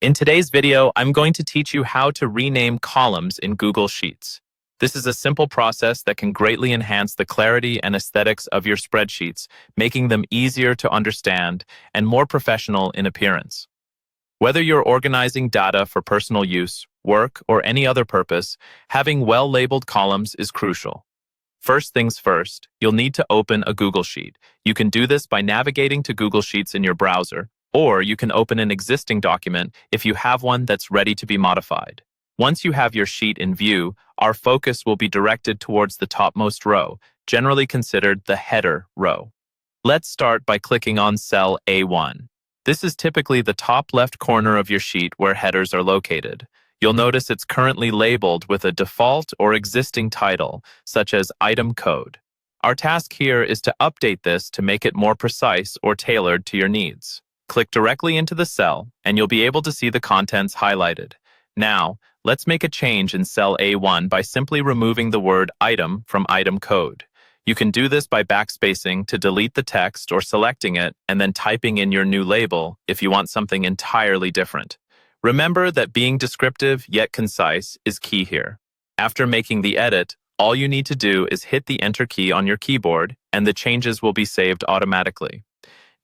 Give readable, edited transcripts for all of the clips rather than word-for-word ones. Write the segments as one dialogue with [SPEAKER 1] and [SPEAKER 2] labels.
[SPEAKER 1] In today's video, I'm going to teach you how to rename columns in Google Sheets. This is a simple process that can greatly enhance the clarity and aesthetics of your spreadsheets, making them easier to understand and more professional in appearance. Whether you're organizing data for personal use, work, or any other purpose, having well-labeled columns is crucial. First things first, you'll need to open a Google Sheet. You can do this by navigating to Google Sheets in your browser, or you can open an existing document if you have one that's ready to be modified. Once you have your sheet in view, our focus will be directed towards the topmost row, generally considered the header row. Let's start by clicking on cell A1. This is typically the top left corner of your sheet where headers are located. You'll notice it's currently labeled with a default or existing title, such as item code. Our task here is to update this to make it more precise or tailored to your needs. Click directly into the cell, and you'll be able to see the contents highlighted. Now, let's make a change in cell A1 by simply removing the word item from item code. You can do this by backspacing to delete the text or selecting it and then typing in your new label if you want something entirely different. Remember that being descriptive yet concise is key here. After making the edit, all you need to do is hit the Enter key on your keyboard and the changes will be saved automatically.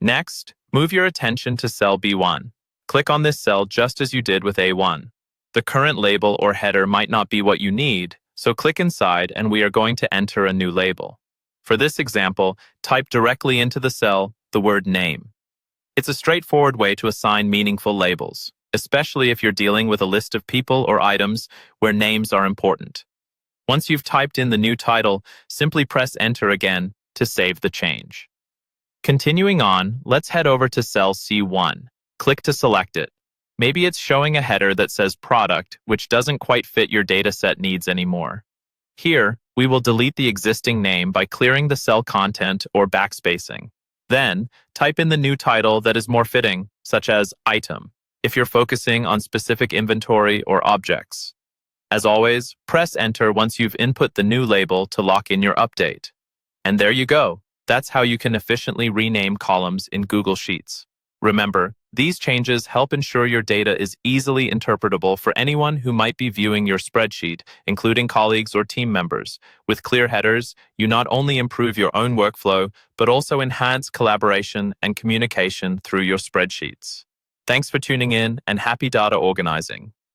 [SPEAKER 1] Next, move your attention to cell B1. Click on this cell just as you did with A1. The current label or header might not be what you need, so click inside and we are going to enter a new label. For this example, type directly into the cell the word name. It's a straightforward way to assign meaningful labels, especially if you're dealing with a list of people or items where names are important. Once you've typed in the new title, simply press Enter again to save the change. Continuing on, let's head over to cell C1. Click to select it. Maybe it's showing a header that says Product, which doesn't quite fit your dataset needs anymore. Here, we will delete the existing name by clearing the cell content or backspacing. Then, type in the new title that is more fitting, such as Item, if you're focusing on specific inventory or objects. As always, press Enter once you've input the new label to lock in your update. And there you go. That's how you can efficiently rename columns in Google Sheets. Remember, these changes help ensure your data is easily interpretable for anyone who might be viewing your spreadsheet, including colleagues or team members. With clear headers, you not only improve your own workflow, but also enhance collaboration and communication through your spreadsheets. Thanks for tuning in and happy data organizing.